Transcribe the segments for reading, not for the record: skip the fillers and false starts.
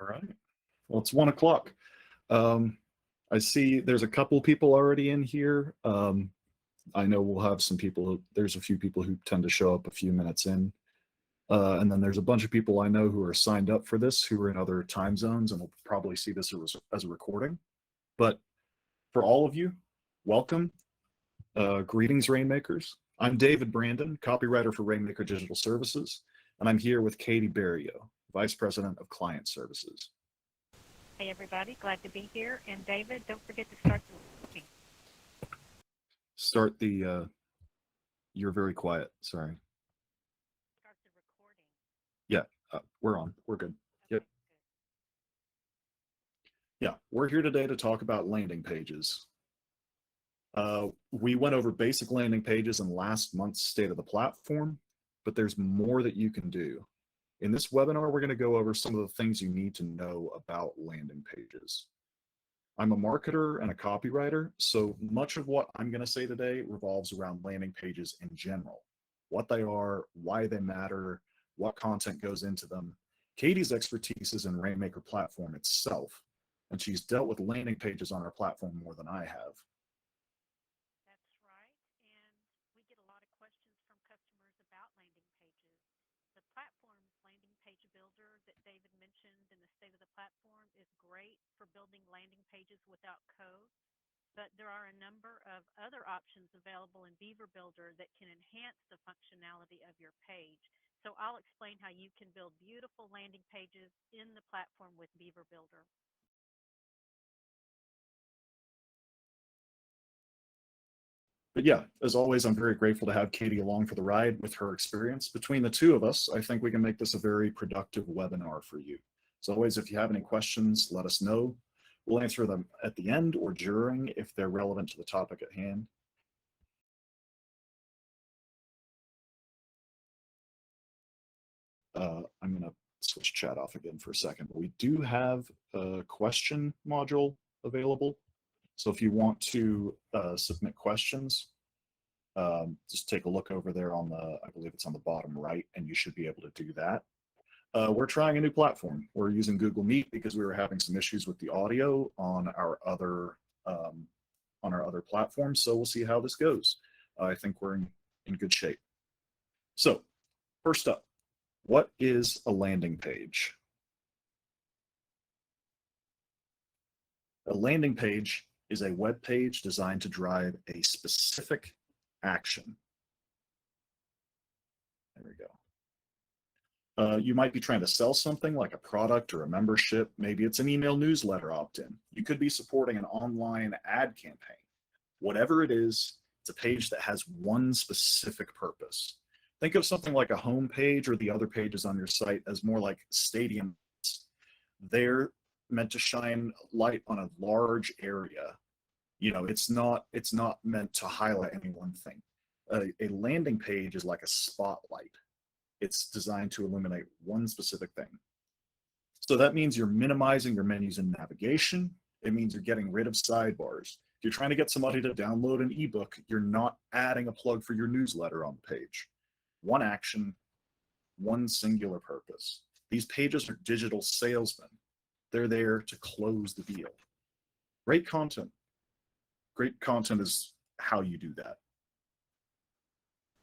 All right. Well, it's 1 o'clock. I see there's a couple people already in here. I know we'll have some people. There's a few people who tend to show up a few minutes in. And then there's a bunch of people I know who are signed up for this who are in other time zones and will probably see this as a recording. But for all of you, welcome. Greetings, Rainmakers. I'm David Brandon, copywriter for Rainmaker Digital Services, and I'm here with Katy Barrilleaux, Vice President of Client Services. Hey everybody, glad to be here. And David, don't forget to start the recording. Start the, you're very quiet, sorry. Start the recording. Yeah, we're on, we're good. Okay, Yep. Yeah, we're here today to talk about landing pages. We went over basic landing pages in last month's State of the Platform, but there's more that you can do. In this webinar, we're going to go over some of the things you need to know about landing pages. I'm a marketer and a copywriter, so much of what I'm going to say today revolves around landing pages in general. What they are, why they matter, what content goes into them. Katy's expertise is in Rainmaker Platform itself, and she's dealt with landing pages on our platform more than I have. that's right. And we get a lot of questions from customers about landing pages. The platform's landing page builder that David mentioned in the State of the Platform is great for building landing pages without code, but there are a number of other options available in Beaver Builder that can enhance the functionality of your page. So I'll explain how you can build beautiful landing pages in the platform with Beaver Builder. But yeah, as always, I'm very grateful to have Katy along for the ride with her experience. Between the two of us, I think we can make this a very productive webinar for you. As always, if you have any questions, let us know. We'll answer them at the end or during if they're relevant to the topic at hand. I'm going to switch chat off again for a second. But we do have a question module available. So if you want to submit questions, just take a look over there on the, I believe it's on the bottom right, and you should be able to do that. We're trying a new platform. We're using Google Meet because we were having some issues with the audio on our other platforms. So we'll see how this goes. I think we're in good shape. So first up, what is a landing page? A landing page is a web page designed to drive a specific action. There we go. You might be trying to sell something like a product or a membership. Maybe it's an email newsletter opt-in. You could be supporting an online ad campaign. Whatever it is, it's a page that has one specific purpose. Think of something like a home page or the other pages on your site as more like stadiums. They're meant to shine light on a large area. You know, it's not meant to highlight any one thing. A landing page is like a spotlight. It's designed to illuminate one specific thing. So that means you're minimizing your menus and navigation. It means you're getting rid of sidebars. If you're trying to get somebody to download an ebook, you're not adding a plug for your newsletter on the page. One action, one singular purpose. These pages are digital salesmen. They're there to close the deal. Great content. Great content is how you do that.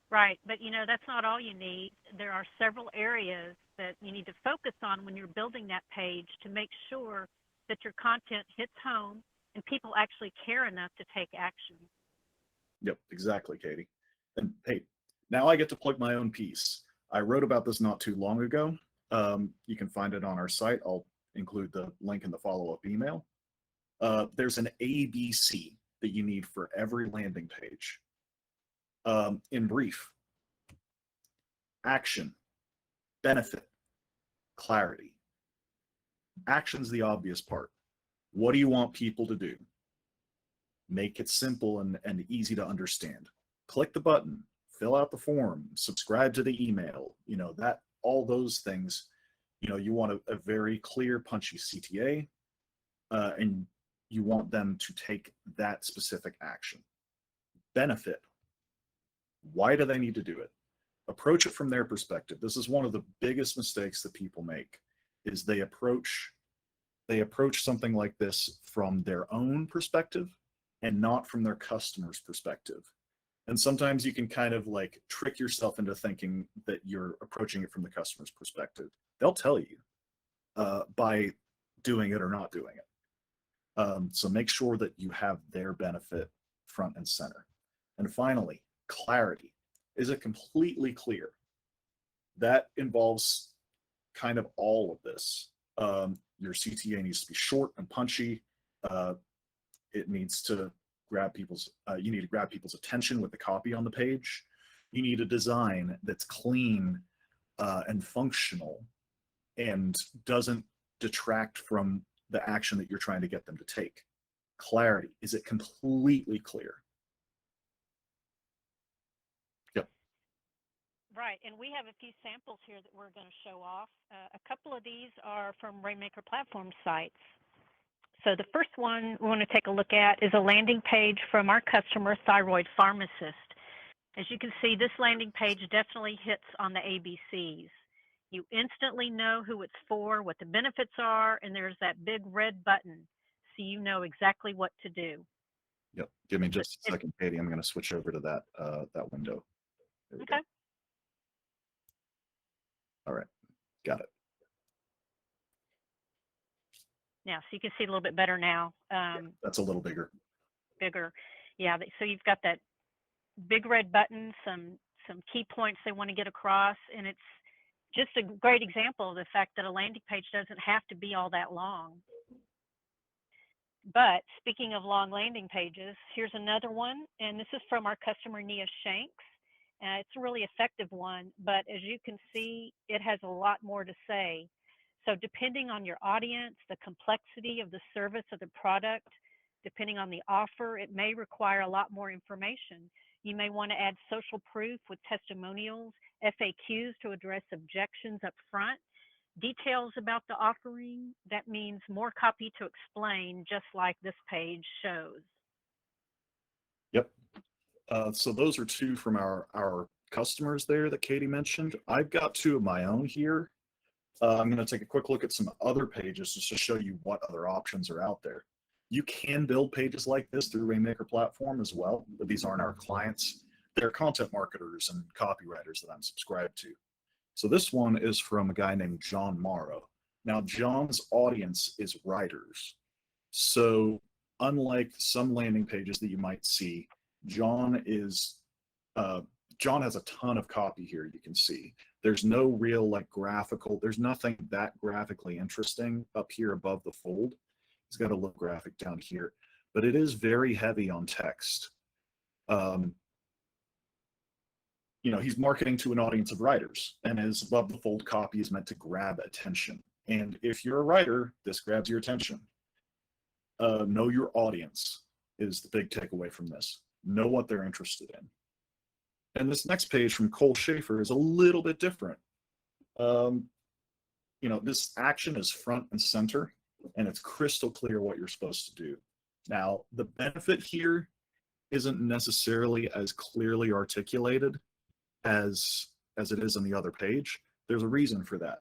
Right, but you know, that's not all you need. There are several areas that you need to focus on when you're building that page to make sure that your content hits home and people actually care enough to take action. Yep, exactly, Katy. And hey, now I get to plug my own piece. I wrote about this not too long ago. You can find it on our site. I'll include the link in the follow-up email. There's an ABC that you need for every landing page. In brief, action, benefit, clarity. Action's the obvious part. What do you want people to do? Make it simple and easy to understand. Click the button, fill out the form, subscribe to the email, you know, that, all those things, you know, you want a very clear, punchy CTA, and you want them to take that specific action. Benefit. Why do they need to do it? Approach it from their perspective. This is one of the biggest mistakes that people make, is they approach they approach something like this from their own perspective and not from their customer's perspective. And sometimes you can kind of like trick yourself into thinking that you're approaching it from the customer's perspective. They'll tell you by doing it or not doing it. So make sure that you have their benefit front and center. And finally, clarity. Is it completely clear? That involves kind of all of this. Your CTA needs to be short and punchy. It needs to grab people's, you need to grab people's attention with the copy on the page. You need a design that's clean and functional and doesn't detract from the action that you're trying to get them to take. Clarity. Is it completely clear? Yep. Right, and we have a few samples here that we're going to show off. A couple of these are from Rainmaker Platform sites. So the first one we want to take a look at is a landing page from our customer, Thyroid Pharmacist. As you can see, this landing page definitely hits on the ABCs. You instantly know who it's for, what the benefits are, and there's that big red button, so you know exactly what to do. Yep. Give me just a second, Katie. I'm going to switch over to that window. There we Okay. go. All right. Got it. Yeah, so you can see a little bit better now. Yeah, that's a little bigger. Bigger. Yeah, so you've got that big red button, some key points they want to get across, and it's just a great example of the fact that a landing page doesn't have to be all that long. But speaking of long landing pages, here's another one, and this is from our customer Nia Shanks. It's a really effective one, but as you can see, it has a lot more to say. So depending on your audience, the complexity of the service of the product, depending on the offer, it may require a lot more information. You may want to add social proof with testimonials, FAQs to address objections up front, details about the offering. That means more copy to explain, just like this page shows. Yep. So those are two from our customers there that Katie mentioned. I've got two of my own here. I'm going to take a quick look at some other pages just to show you what other options are out there. You can build pages like this through Rainmaker Platform as well, but these aren't our clients. They're content marketers and copywriters that I'm subscribed to. So this one is from a guy named John Morrow. Now, John's audience is writers. So unlike some landing pages that you might see, John has a ton of copy here, you can see. There's no real like graphical, there's nothing that graphically interesting up here above the fold. He's got a little graphic down here, but it is very heavy on text. You know, he's marketing to an audience of writers, and his above the fold copy is meant to grab attention. And if you're a writer, this grabs your attention. Know your audience is the big takeaway from this. Know what they're interested in. And this next page from Cole Shafer is a little bit different. You know, this action is front and center, and it's crystal clear what you're supposed to do. Now, the benefit here isn't necessarily as clearly articulated as it is on the other page. There's a reason for that.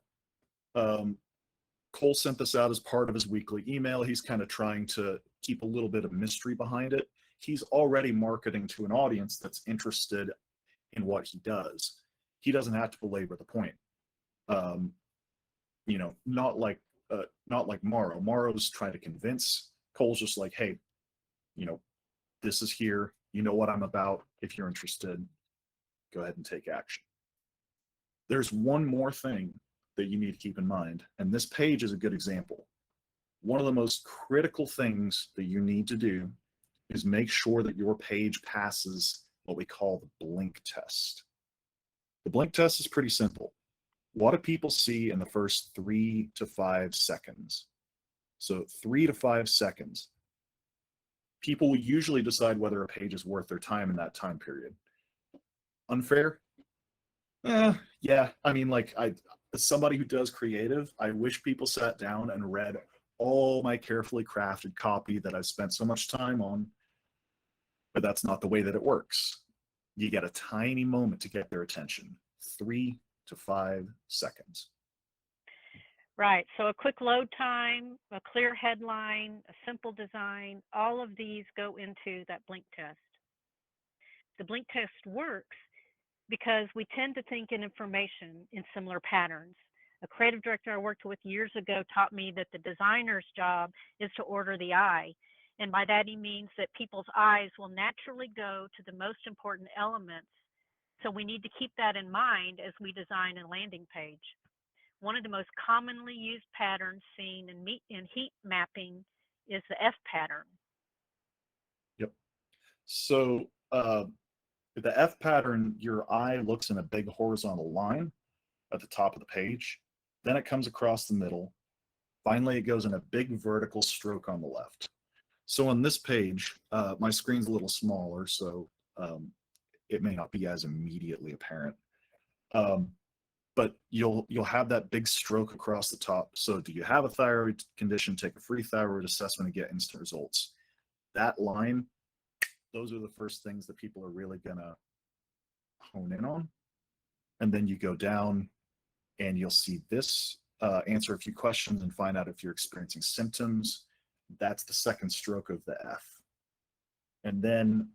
Cole sent this out as part of his weekly email. He's kind of trying to keep a little bit of mystery behind it. He's already marketing to an audience that's interested in what he does. He doesn't have to belabor the point. You know, not like Morrow. Morrow's trying to convince. Cole's just like, hey, you know, this is here. You know what I'm about. If you're interested, go ahead and take action. There's one more thing that you need to keep in mind, and this page is a good example. One of the most critical things that you need to do is make sure that your page passes what we call the blink test. The blink test is pretty simple. What do people see in the first 3 to 5 seconds? So 3 to 5 seconds. People will usually decide whether a page is worth their time in that time period. Unfair? Yeah. I mean, like, as somebody who does creative, I wish people sat down and read all my carefully crafted copy that I've spent so much time on, but that's not the way that it works. You get a tiny moment to get their attention, 3 to 5 seconds. Right. So a quick load time, a clear headline, a simple design, all of these go into that blink test. The blink test works because we tend to think in information in similar patterns. A creative director I worked with years ago taught me that the designer's job is to order the eye. And by that, he means that people's eyes will naturally go to the most important elements. So we need to keep that in mind as we design a landing page. One of the most commonly used patterns seen in heat mapping is the F pattern. Yep. So the F pattern, your eye looks in a big horizontal line at the top of the page. Then it comes across the middle. Finally, it goes in a big vertical stroke on the left. So on this page, my screen's a little smaller, so it may not be as immediately apparent. But you'll have that big stroke across the top. So do you have a thyroid condition? Take a free thyroid assessment and get instant results. That line, those are the first things that people are really gonna hone in on. And then you go down and you'll see this, answer a few questions and find out if you're experiencing symptoms. That's the second stroke of the F. And then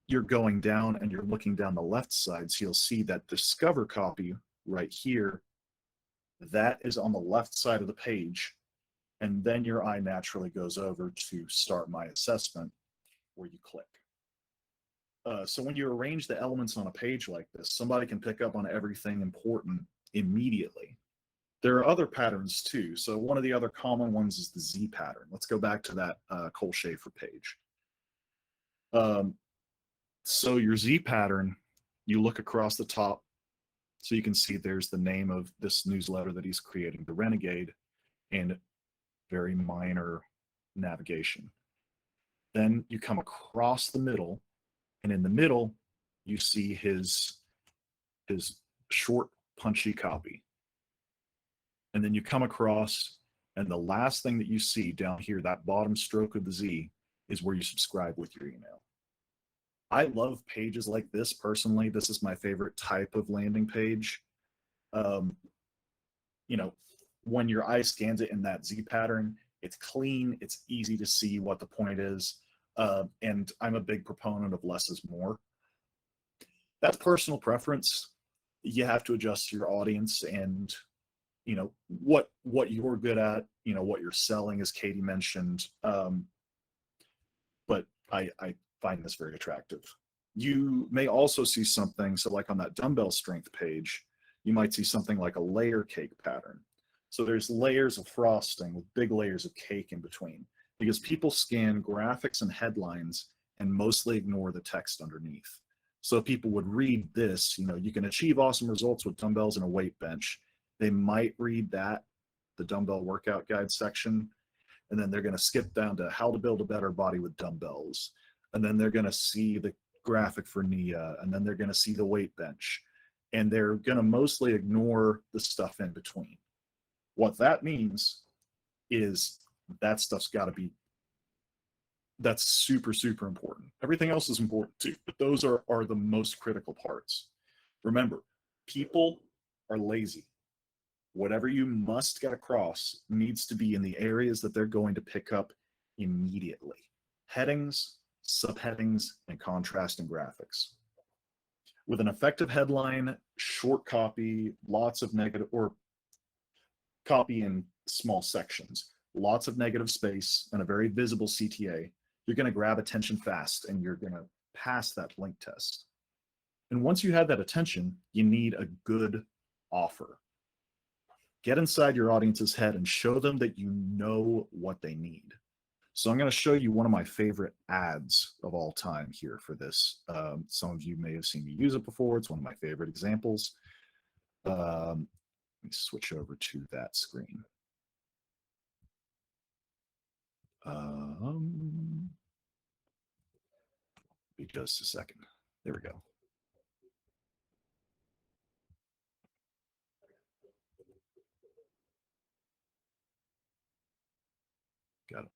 you're going down and you're looking down the left side. So you'll see that discover copy right here. That is on the left side of the page. And then your eye naturally goes over to start my assessment, where you click. So when you arrange the elements on a page like this, somebody can pick up on everything important immediately. There are other patterns too. So one of the other common ones is the Z pattern. Let's go back to that Cole Shafer page. So your Z pattern, you look across the top, so you can see there's the name of this newsletter that he's creating, The Renegade, and very minor navigation. Then you come across the middle, and in the middle, you see his short, punchy copy. And then you come across, and the last thing that you see down here, that bottom stroke of the Z, is where you subscribe with your email. I love pages like this personally. This is my favorite type of landing page. You know, when your eye scans it in that Z pattern, it's clean, it's easy to see what the point is. And I'm a big proponent of less is more. That's personal preference. You have to adjust your audience and what you're good at, what you're selling, as Katie mentioned. But I find this very attractive. You may also see something, so like on that dumbbell strength page, you might see something like a layer cake pattern. So there's layers of frosting with big layers of cake in between, because people scan graphics and headlines and mostly ignore the text underneath. So people would read this, you can achieve awesome results with dumbbells and a weight bench. They might read that, the dumbbell workout guide section, and then they're going to skip down to how to build a better body with dumbbells. And then they're going to see the graphic for Nia, and then they're going to see the weight bench. And they're going to mostly ignore the stuff in between. What that means is that stuff's got to be, that's super, super important. Everything else is important too, but those are the most critical parts. Remember, people are lazy. Whatever you must get across needs to be in the areas that they're going to pick up immediately. Headings, subheadings, and contrasting graphics. With an effective headline, short copy, lots of negative, or copy in small sections, lots of negative space, and a very visible CTA, you're going to grab attention fast and you're going to pass that blink test. And once you have that attention, you need a good offer. Get inside your audience's head and show them that you know what they need. So I'm going to show you one of my favorite ads of all time here for this. Some of you may have seen me use it before. It's one of my favorite examples. Let me switch over to that screen. Be just a second. There we go. Got it.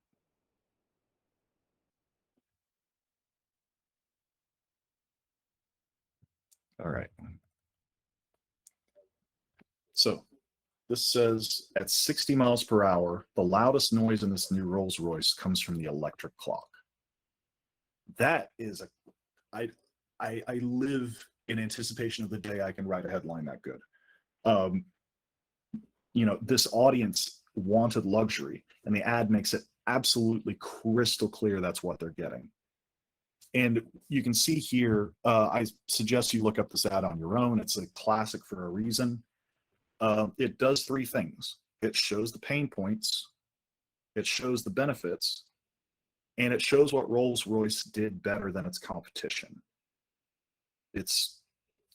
All right. So This says at 60 miles per hour, the loudest noise in this new Rolls-Royce comes from the electric clock. That is I live in anticipation of the day I can write a headline that good. This audience wanted luxury, and the ad makes it absolutely crystal clear that's what they're getting. And you can see here, I suggest you look up this ad on your own. It's a classic for a reason. It does three things. It shows the pain points, it shows the benefits, and it shows what Rolls-Royce did better than its competition. It's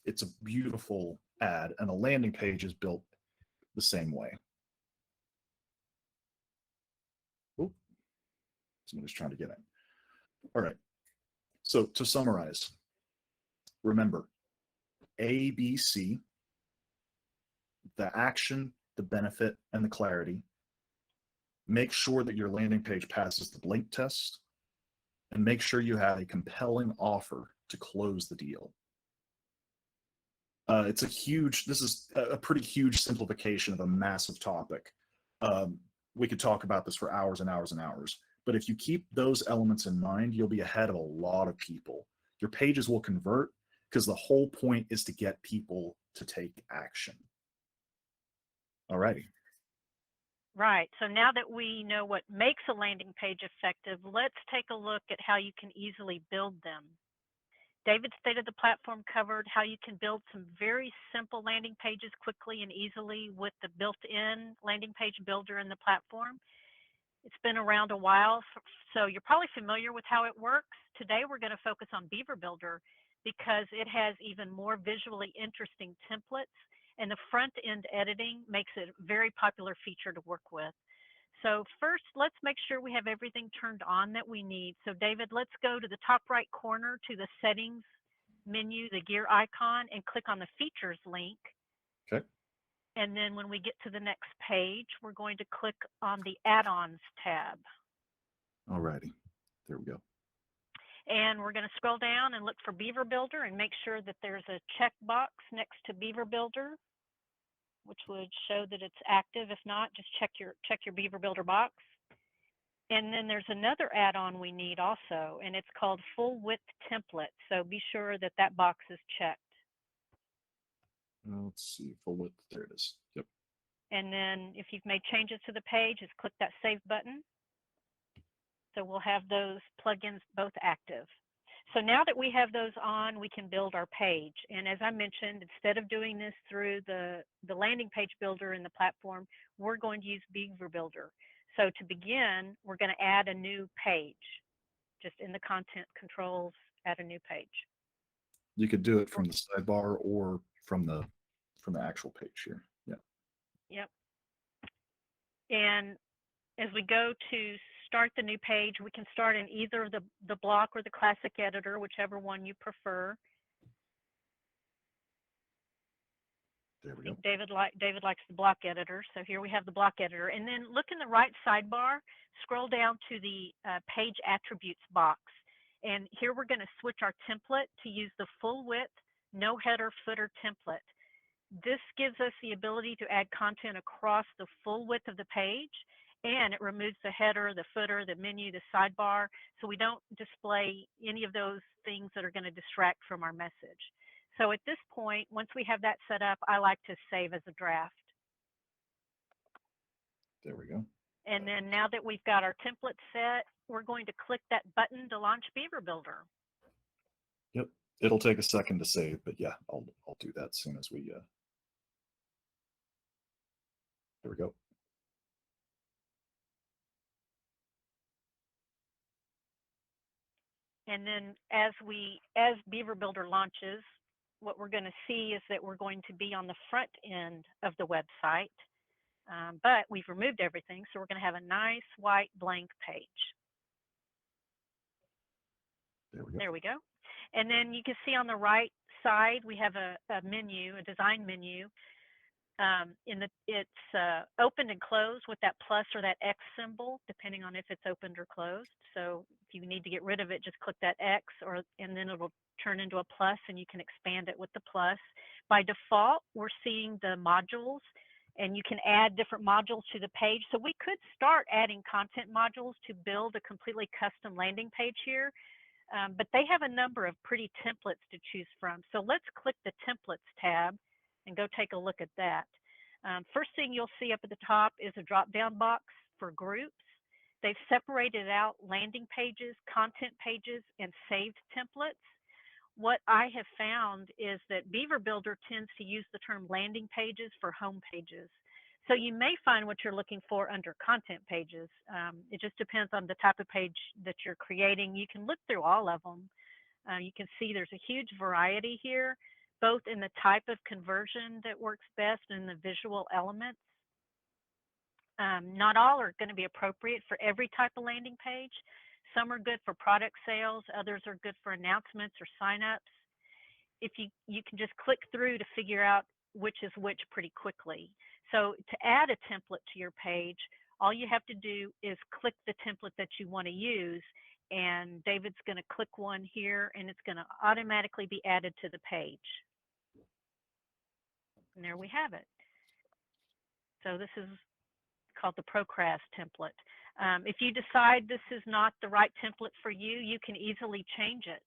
a beautiful ad, and the landing page is built the same way. Oop. Somebody's trying to get in. All right. So to summarize, remember, A, B, C, the action, the benefit, and the clarity. Make sure that your landing page passes the blink test, and make sure you have a compelling offer to close the deal. This is a pretty huge simplification of a massive topic. We could talk about this for hours and hours and hours, but if you keep those elements in mind, you'll be ahead of a lot of people. Your pages will convert because the whole point is to get people to take action. All righty. Right. So now that we know what makes a landing page effective, let's take a look at how you can easily build them. David's state of the platform covered how you can build some very simple landing pages quickly and easily with the built-in landing page builder in the platform. It's been around a while, so you're probably familiar with how it works. Today we're going to focus on Beaver Builder because it has even more visually interesting templates, and the front-end editing makes it a very popular feature to work with. So first, let's make sure we have everything turned on that we need. So David, let's go to the top right corner to the settings menu, the gear icon, and click on the features link. Okay. And then when we get to the next page, we're going to click on the add-ons tab. All righty. There we go. And we're going to scroll down and look for Beaver Builder and make sure that there's a checkbox next to Beaver Builder, which would show that it's active. If not, just check your Beaver Builder box. And then there's another add-on we need also, and it's called Full Width Template. So be sure that that box is checked. Let's see, full width. There it is. Yep. And then if you've made changes to the page, just click that Save button. So we'll have those plugins both active. So now that we have those on, we can build our page. And as I mentioned, instead of doing this through the landing page builder in the platform, we're going to use Beaver Builder. So to begin, we're going to add a new page. Just in the content controls, add a new page. You could do it from the sidebar or from the actual page here. Yeah. Yep. And as we go to start the new page, we can start in either the block or the classic editor, whichever one you prefer. There we go. David likes the block editor, so here we have the block editor. And then look in the right sidebar, scroll down to the page attributes box. And here we're going to switch our template to use the full width, no header footer template. This gives us the ability to add content across the full width of the page, and it removes the header, the footer, the menu, the sidebar, so we don't display any of those things that are going to distract from our message. So at this point, once we have that set up, I like to save as a draft. There we go. And then now that we've got our template set, we're going to click that button to launch Beaver Builder. Yep. It'll take a second to save, but yeah, I'll do that as soon as we there we go. And then as Beaver Builder launches, what we're going to see is that we're going to be on the front end of the website, but we've removed everything, so we're going to have a nice white blank page. There we go. There we go. And then you can see on the right side, we have a menu, a design menu. It's opened and closed with that plus or that X symbol, depending on if it's opened or closed. So if you need to get rid of it, just click that X, and then it'll turn into a plus, and you can expand it with the plus. By default, we're seeing the modules and you can add different modules to the page. So we could start adding content modules to build a completely custom landing page here, but they have a number of pretty templates to choose from. So let's click the Templates tab and go take a look at that. First thing you'll see up at the top is a drop-down box for groups. They've separated out landing pages, content pages, and saved templates. What I have found is that Beaver Builder tends to use the term landing pages for home pages. So you may find what you're looking for under content pages. It just depends on the type of page that you're creating. You can look through all of them. You can see there's a huge variety here, both in the type of conversion that works best and the visual elements. Not all are going to be appropriate for every type of landing page. Some are good for product sales, others are good for announcements or signups. If you can just click through to figure out which is which pretty quickly. So to add a template to your page, all you have to do is click the template that you want to use, and David's going to click one here, and it's going to automatically be added to the page. And there we have it. So this is called the Procrast template. If you decide this is not the right template for you, you can easily change it.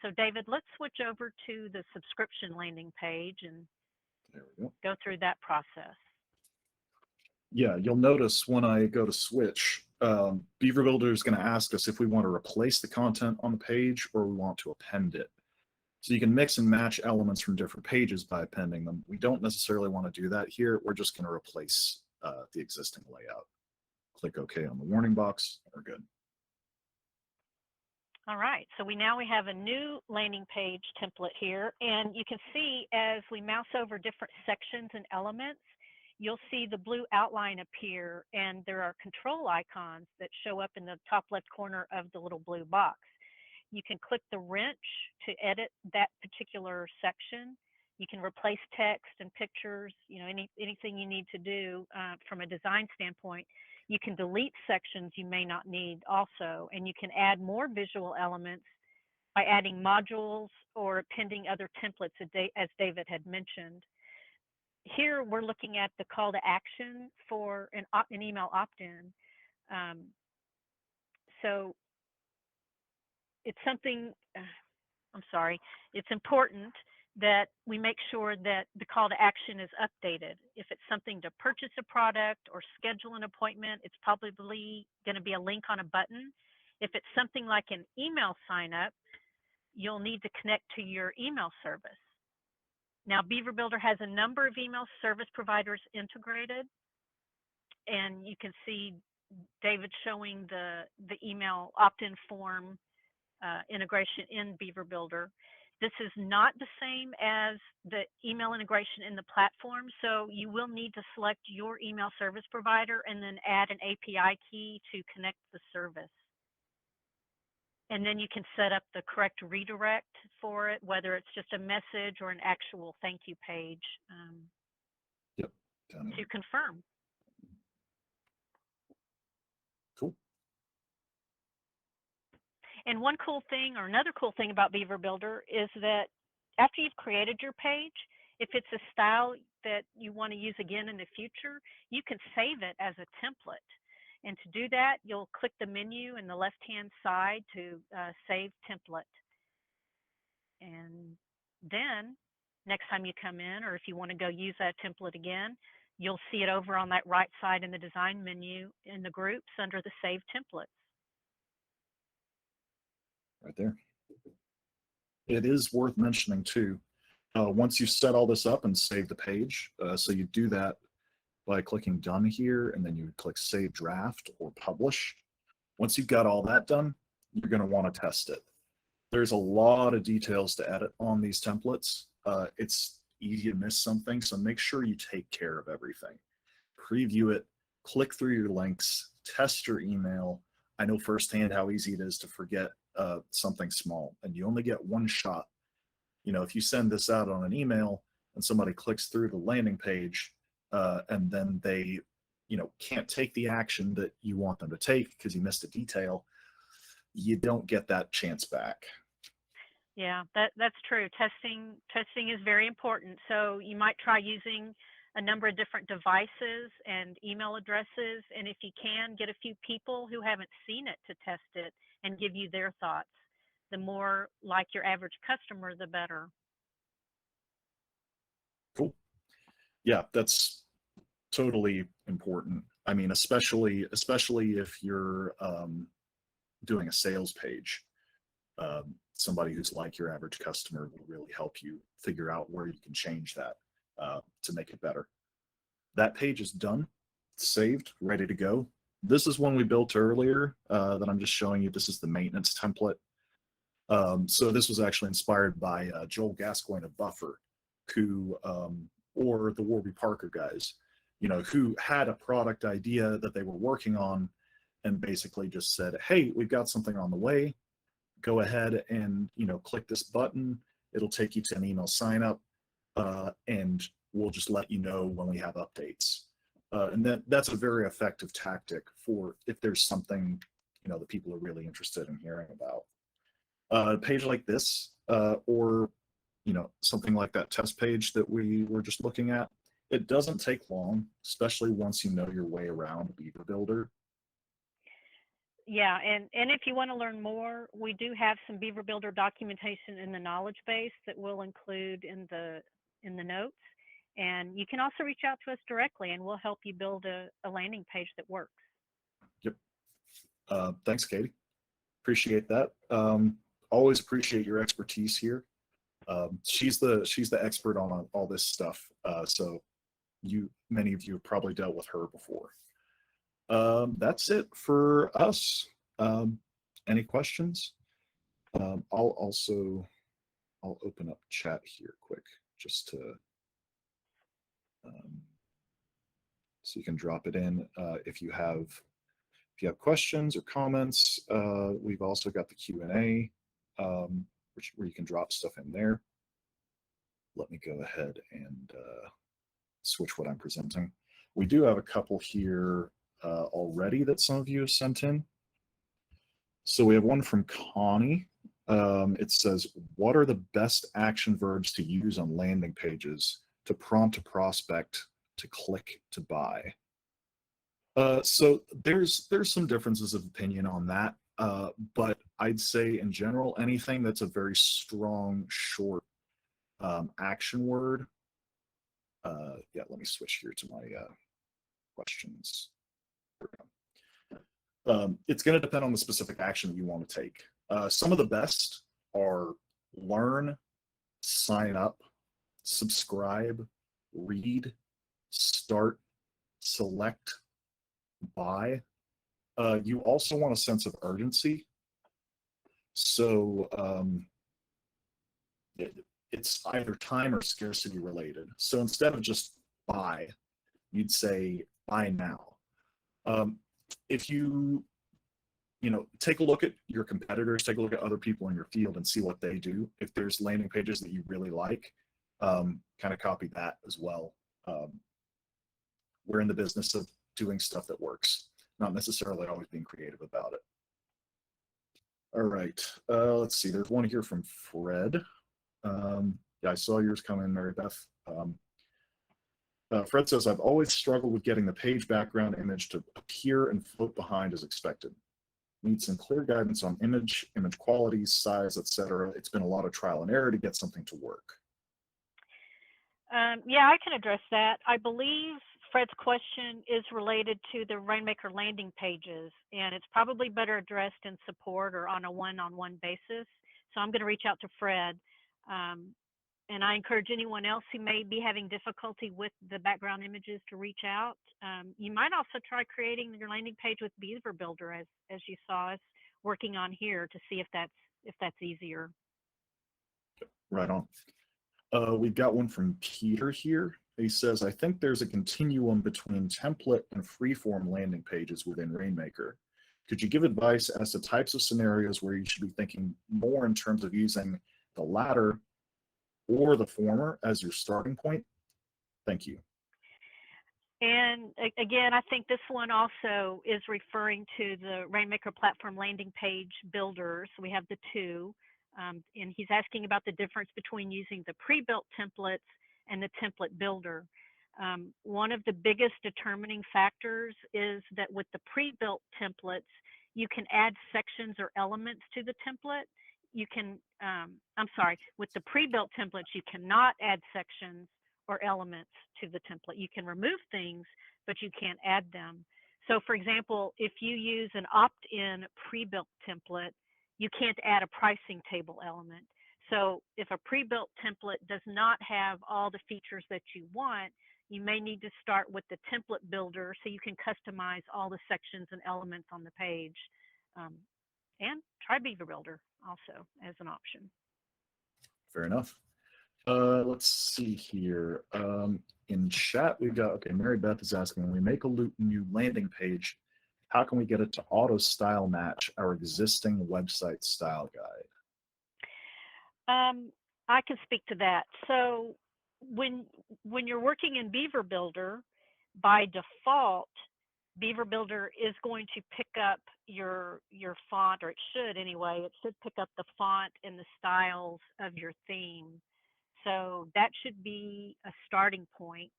So David, let's switch over to the subscription landing page and There we go through that process. Yeah, you'll notice when I go to switch, Beaver Builder is going to ask us if we want to replace the content on the page or we want to append it. So you can mix and match elements from different pages by appending them. We don't necessarily want to do that here. We're just going to replace the existing layout. Click OK on the warning box, and we're good. All right, so now we have a new landing page template here, and you can see as we mouse over different sections and elements, you'll see the blue outline appear, and there are control icons that show up in the top left corner of the little blue box. You can click the wrench to edit that particular section. You can replace text and pictures, anything you need to do from a design standpoint. You can delete sections you may not need also, and you can add more visual elements by adding modules or appending other templates, as David had mentioned. Here we're looking at the call to action for an email opt-in. So it's something, it's important that we make sure that the call to action is updated. If it's something to purchase a product or schedule an appointment, it's probably going to be a link on a button. If it's something like an email sign up, you'll need to connect to your email service. Now, Beaver Builder has a number of email service providers integrated, and you can see David showing the email opt-in form integration in Beaver Builder. This is not the same as the email integration in the platform, so you will need to select your email service provider and then add an API key to connect the service. And then you can set up the correct redirect for it, whether it's just a message or an actual thank you page to confirm. Cool. And one cool thing, or another cool thing about Beaver Builder, is that after you've created your page, if it's a style that you want to use again in the future, you can save it as a template. And to do that, you'll click the menu in the left-hand side to save template. And then next time you come in, or if you want to go use that template again, you'll see it over on that right side in the design menu in the groups under the Save Templates. Right there. It is worth mentioning too, once you set all this up and save the page, so you do that by clicking done here, and then you would click save draft or publish. Once you've got all that done, you're going to want to test it. There's a lot of details to edit on these templates. It's easy to miss something, so make sure you take care of everything. Preview it, click through your links, test your email. I know firsthand how easy it is to forget something small, and you only get one shot. If you send this out on an email and somebody clicks through the landing page and then they can't take the action that you want them to take because you missed a detail, you don't get that chance back. Yeah, that's true. Testing is very important. So you might try using a number of different devices and email addresses. And if you can, get a few people who haven't seen it to test it and give you their thoughts. The more like your average customer, the better. Cool. Yeah, that's totally important. I mean, especially if you're doing a sales page, somebody who's like your average customer will really help you figure out where you can change that to make it better. That page is done, saved, ready to go. This is one we built earlier that I'm just showing you. This is the maintenance template. So this was actually inspired by Joel Gascoigne of Buffer, who, or the Warby Parker guys, you know, who had a product idea that they were working on and basically just said, hey, we've got something on the way. Go ahead and, you know, click this button. It'll take you to an email sign up, and we'll just let you know when we have updates. And that's a very effective tactic for if there's something, you know, that people are really interested in hearing about. A page like this, or, you know, something like that test page that we were just looking at, it doesn't take long, especially once you know your way around Beaver Builder. Yeah, and if you want to learn more, we do have some Beaver Builder documentation in the knowledge base that we'll include in the notes. And you can also reach out to us directly, and we'll help you build a landing page that works. Yep. Thanks, Katie. Appreciate that. Always appreciate your expertise here. She's the expert on all this stuff. So many of you have probably dealt with her before. That's it for us. Any questions? I'll open up chat here quick just to so you can drop it in if you have questions or comments. We've also got the Q&A, where you can drop stuff in there. Let me go ahead and switch what I'm presenting. We do have a couple here already that some of you have sent in. So we have one from Connie. It says, what are the best action verbs to use on landing pages to prompt a prospect to click to buy? So there's some differences of opinion on that, but I'd say in general, anything that's a very strong, short action word. Yeah, let me switch here to my questions. It's going to depend on the specific action that you want to take. Some of the best are learn, sign up, subscribe, read, start, select, buy. You also want a sense of urgency. So it's either time or scarcity related. So instead of just buy, you'd say buy now. If you take a look at your competitors, take a look at other people in your field and see what they do. If there's landing pages that you really like, kind of copy that as well. We're in the business of doing stuff that works, not necessarily always being creative about it. All right, let's see. There's one here from Fred. Yeah, I saw yours come in, Mary Beth. Fred says, I've always struggled with getting the page background image to appear and float behind as expected. Need some clear guidance on image quality, size, etc. It's been a lot of trial and error to get something to work. Yeah, I can address that. I believe Fred's question is related to the Rainmaker landing pages, and it's probably better addressed in support or on a one-on-one basis. So I'm going to reach out to Fred. And I encourage anyone else who may be having difficulty with the background images to reach out. You might also try creating your landing page with Beaver Builder, as you saw us working on here, to see if that's easier. Right on. We've got one from Peter here. He says, I think there's a continuum between template and freeform landing pages within Rainmaker. Could you give advice as to types of scenarios where you should be thinking more in terms of using the latter or the former as your starting point? Thank you. And again, I think this one also is referring to the Rainmaker Platform landing page builder. So we have the two, and he's asking about the difference between using the pre-built templates and the template builder. One of the biggest determining factors is that with the pre-built templates, you can add sections or elements to the template. You can, I'm sorry, with the pre-built templates, you cannot add sections or elements to the template. You can remove things, but you can't add them. So for example, if you use an opt-in pre-built template, you can't add a pricing table element. So if a pre-built template does not have all the features that you want, you may need to start with the template builder so you can customize all the sections and elements on the page. And try Beaver Builder also as an option. Fair enough. Let's see here. In chat, we've got, okay, Mary Beth is asking, when we make a new landing page, how can we get it to auto style match our existing website style guide? I can speak to that. So when you're working in Beaver Builder, by default, Beaver Builder is going to pick up your font, or it should anyway. It should pick up the font and the styles of your theme. So that should be a starting point.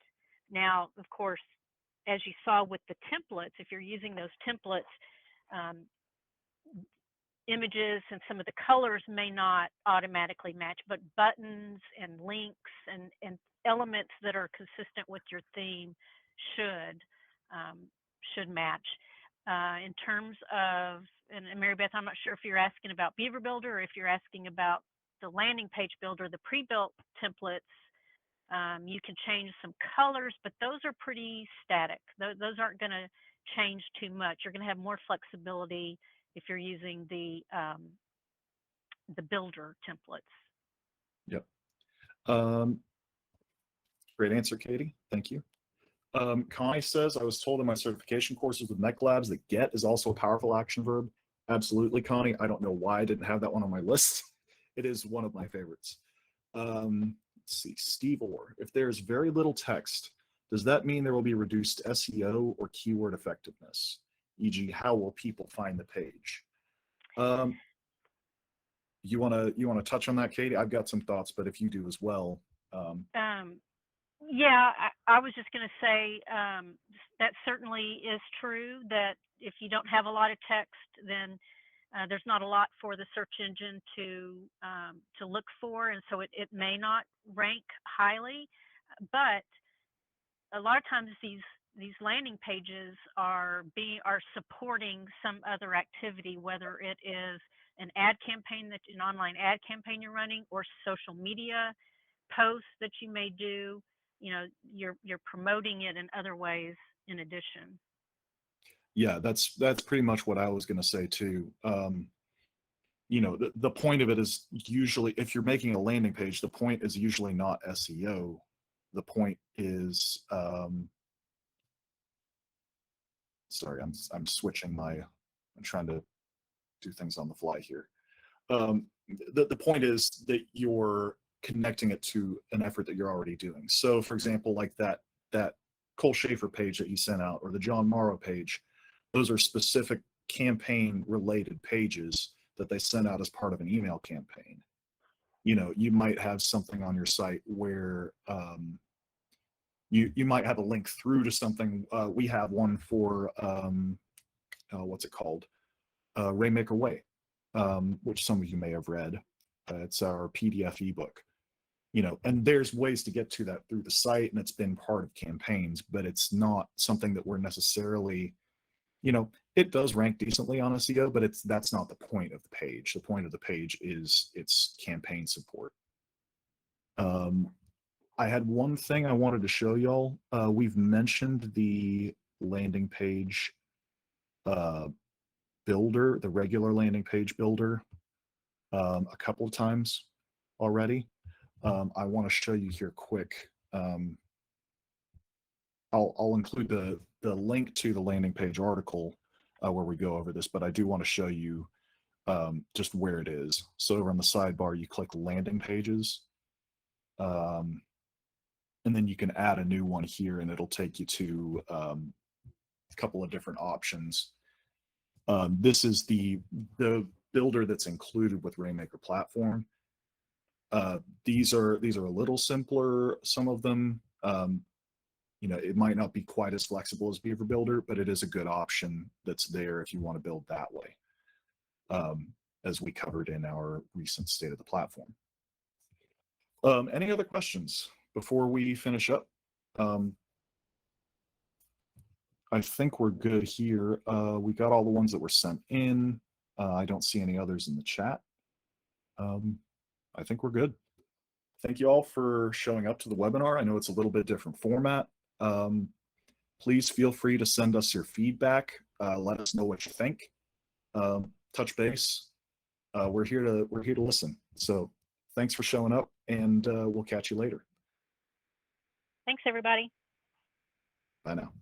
Now, of course, as you saw with the templates, if you're using those templates, images and some of the colors may not automatically match, but buttons and links and elements that are consistent with your theme should match. In terms of, and Mary Beth, I'm not sure if you're asking about Beaver Builder or if you're asking about the landing page builder, the pre-built templates, you can change some colors, but those are pretty static. Those aren't going to change too much. You're going to have more flexibility if you're using the builder templates. Yep. Great answer, Katie. Thank you. Connie says, I was told in my certification courses with Mech Labs that get is also a powerful action verb. Absolutely, Connie. I don't know why I didn't have that one on my list. It is one of my favorites. Let's see, Steve Orr. If there's very little text, does that mean there will be reduced SEO or keyword effectiveness? E.g., how will people find the page? You wanna touch on that, Katie? I've got some thoughts, but if you do as well. Yeah, I was just going to say that certainly is true, that if you don't have a lot of text, then there's not a lot for the search engine to look for, and so it may not rank highly. But a lot of times these landing pages are supporting some other activity, whether it is an ad campaign, an online ad campaign you're running, or social media posts that you may do. You know, you're promoting it in other ways in addition. Yeah, that's pretty much what I was going to say too. You know, the point of it is usually, if you're making a landing page, the point is usually not SEO. The point is, sorry, I'm switching I'm trying to do things on the fly here. The point is that you're connecting it to an effort that you're already doing. So for example, like that Cole Shafer page that you sent out, or the John Morrow page, those are specific campaign related pages that they send out as part of an email campaign. You know, you might have something on your site where you might have a link through to something. We have one for what's it called? Rainmaker Way, which some of you may have read. It's our PDF ebook. You know, and there's ways to get to that through the site, and it's been part of campaigns, but it's not something that we're necessarily, you know, it does rank decently on SEO, but that's not the point of the page. The point of the page is its campaign support. I had one thing I wanted to show y'all. We've mentioned the landing page builder, the regular landing page builder, a couple of times already. I want to show you here quick. I'll include the link to the landing page article where we go over this, but I do want to show you just where it is. So over on the sidebar, you click landing pages, and then you can add a new one here, and it'll take you to a couple of different options. This is the builder that's included with Rainmaker Platform. These are a little simpler, some of them. you know, it might not be quite as flexible as Beaver Builder, but it is a good option that's there if you want to build that way, as we covered in our recent State of the Platform. Any other questions before we finish up? I think we're good here. We got all the ones that were sent in. I don't see any others in the chat. I think we're good. Thank you all for showing up to the webinar. I know it's a little bit different format. Please feel free to send us your feedback. Let us know what you think. Touch base. We're here to listen. So thanks for showing up, and we'll catch you later. Thanks, everybody. Bye now.